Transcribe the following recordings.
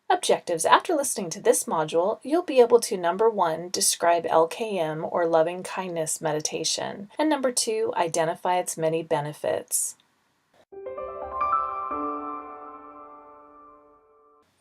Objectives. After listening to this module, you'll be able to number 1, describe LKM or loving kindness meditation, and number 2, identify its many benefits.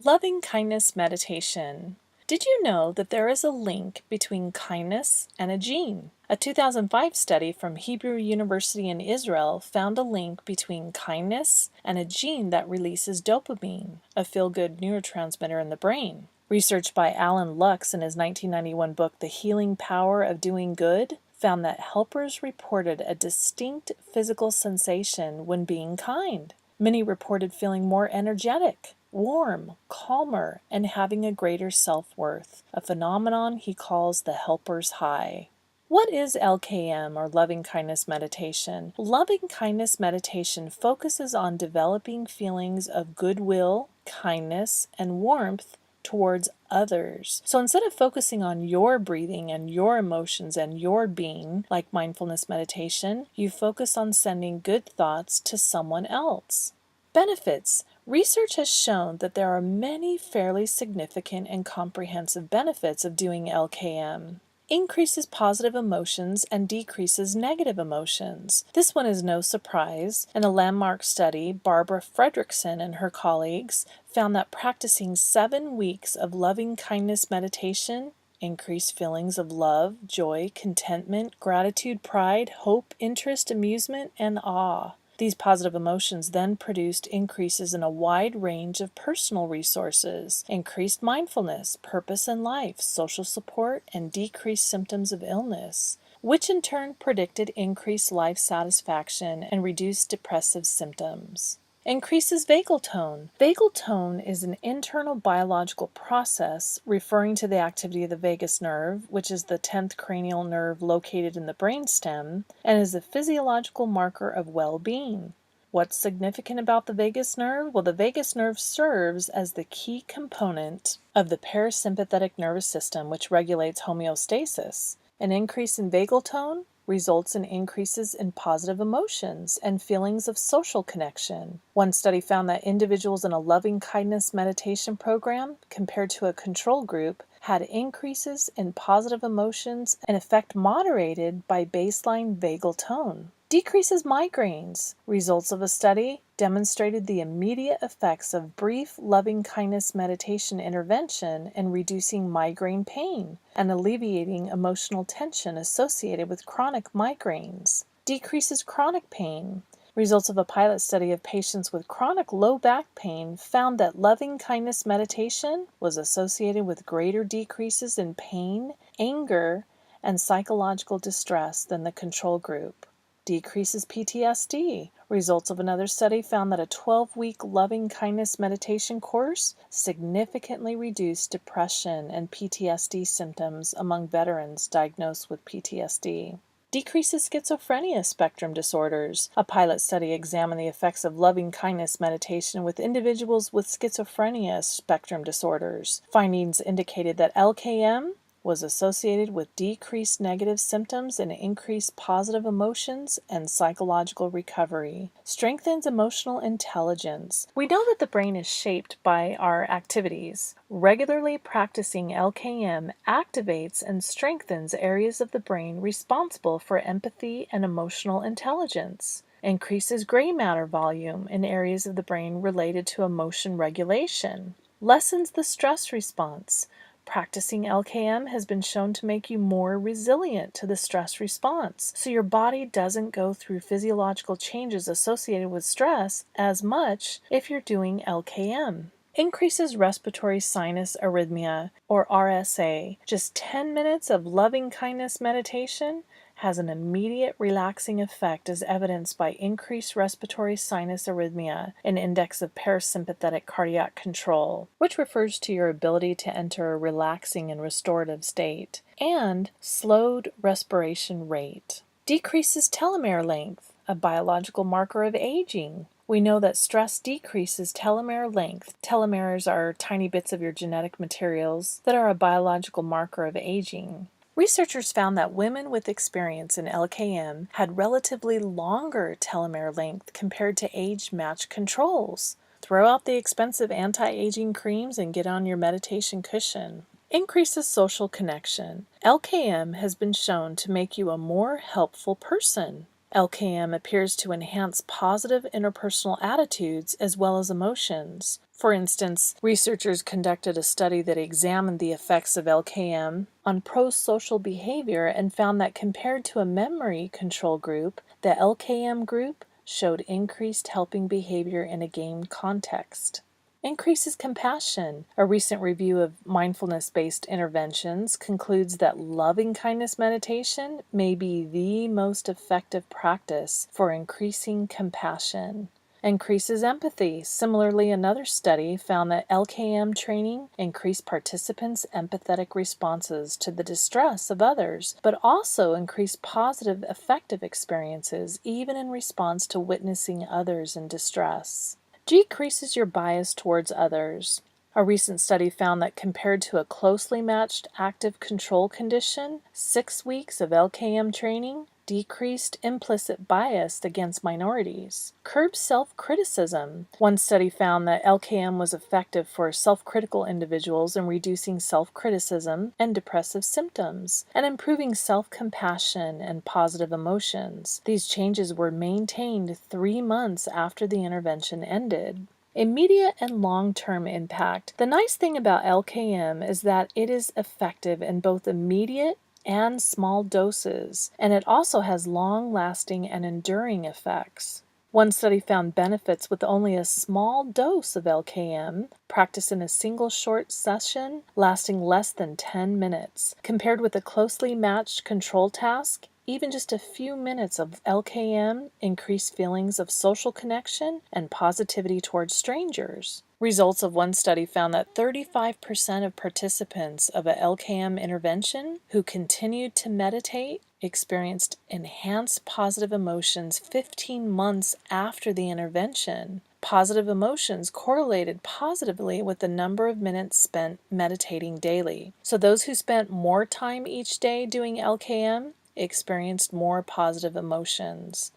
Loving kindness meditation. Did you know that there is a link between kindness and a gene? A 2005 study from Hebrew University in Israel found a link between kindness and a gene that releases dopamine, a feel-good neurotransmitter in the brain. Research by Alan Lux in his 1991 book, The Healing Power of Doing Good, found that helpers reported a distinct physical sensation when being kind. Many reported feeling more energetic, warm, calmer, and having a greater self-worth, a phenomenon he calls the helper's high. What is LKM or loving kindness meditation? Loving kindness meditation focuses on developing feelings of goodwill, kindness, and warmth towards others. So instead of focusing on your breathing and your emotions and your being, like mindfulness meditation, you focus on sending good thoughts to someone else. Benefits. Research has shown that there are many fairly significant and comprehensive benefits of doing LKM. Increases positive emotions and decreases negative emotions. This one is no surprise. In a landmark study, Barbara Fredrickson and her colleagues found that practicing 7 weeks of loving kindness meditation increased feelings of love, joy, contentment, gratitude, pride, hope, interest, amusement, and awe. These positive emotions then produced increases in a wide range of personal resources, increased mindfulness, purpose in life, social support, and decreased symptoms of illness, which in turn predicted increased life satisfaction and reduced depressive symptoms. Increases vagal tone. Vagal tone is an internal biological process referring to the activity of the vagus nerve, which is the 10th cranial nerve located in the brainstem, and is a physiological marker of well-being. What's significant about the vagus nerve? Well, the vagus nerve serves as the key component of the parasympathetic nervous system, which regulates homeostasis. An increase in vagal tone results in increases in positive emotions and feelings of social connection. One study found that individuals in a loving kindness meditation program, compared to a control group, had increases in positive emotions, an effect moderated by baseline vagal tone. Decreases migraines. Results of a study demonstrated the immediate effects of brief loving kindness meditation intervention in reducing migraine pain and alleviating emotional tension associated with chronic migraines. Decreases chronic pain. Results of a pilot study of patients with chronic low back pain found that loving kindness meditation was associated with greater decreases in pain, anger, and psychological distress than the control group. Decreases PTSD. Results of another study found that a 12-week loving kindness meditation course significantly reduced depression and PTSD symptoms among veterans diagnosed with PTSD. Decreases schizophrenia spectrum disorders. A pilot study examined the effects of loving kindness meditation with individuals with schizophrenia spectrum disorders. Findings indicated that LKM was associated with decreased negative symptoms and increased positive emotions and psychological recovery. Strengthens emotional intelligence. We know that the brain is shaped by our activities. Regularly practicing LKM activates and strengthens areas of the brain responsible for empathy and emotional intelligence. Increases gray matter volume in areas of the brain related to emotion regulation. Lessens the stress response. Practicing LKM has been shown to make you more resilient to the stress response, so your body doesn't go through physiological changes associated with stress as much if you're doing LKM. Increases respiratory sinus arrhythmia, or RSA. Just 10 minutes of loving kindness meditation has an immediate relaxing effect as evidenced by increased respiratory sinus arrhythmia, an index of parasympathetic cardiac control, which refers to your ability to enter a relaxing and restorative state, and slowed respiration rate. Decreases telomere length, a biological marker of aging. We know that stress decreases telomere length. Telomeres are tiny bits of your genetic materials that are a biological marker of aging. Researchers found that women with experience in LKM had relatively longer telomere length compared to age-matched controls. Throw out the expensive anti-aging creams and get on your meditation cushion. Increases social connection. LKM has been shown to make you a more helpful person. LKM appears to enhance positive interpersonal attitudes as well as emotions. For instance, researchers conducted a study that examined the effects of LKM on pro-social behavior and found that compared to a memory control group, the LKM group showed increased helping behavior in a game context. Increases compassion. A recent review of mindfulness-based interventions concludes that loving kindness meditation may be the most effective practice for increasing compassion. Increases empathy. Similarly, another study found that LKM training increased participants' empathetic responses to the distress of others, but also increased positive affective experiences even in response to witnessing others in distress. Decreases your bias towards others. A recent study found that compared to a closely matched active control condition, 6 weeks of LKM training decreased implicit bias against minorities. Curbs self-criticism. One study found that LKM was effective for self-critical individuals in reducing self-criticism and depressive symptoms, and improving self-compassion and positive emotions. These changes were maintained 3 months after the intervention ended. Immediate and long-term impact. The nice thing about LKM is that it is effective in both immediate and small doses, and it also has long-lasting and enduring effects. One study found benefits with only a small dose of LKM, practiced in a single short session lasting less than 10 minutes. Compared with a closely matched control task, even just a few minutes of LKM increased feelings of social connection and positivity towards strangers. Results of one study found that 35% of participants of a LKM intervention who continued to meditate experienced enhanced positive emotions 15 months after the intervention. Positive emotions correlated positively with the number of minutes spent meditating daily. So those who spent more time each day doing LKM experienced more positive emotions.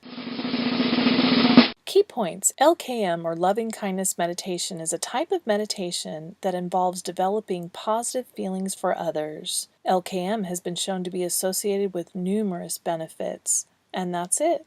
Key points. LKM, or loving kindness meditation, is a type of meditation that involves developing positive feelings for others. LKM has been shown to be associated with numerous benefits. And that's it.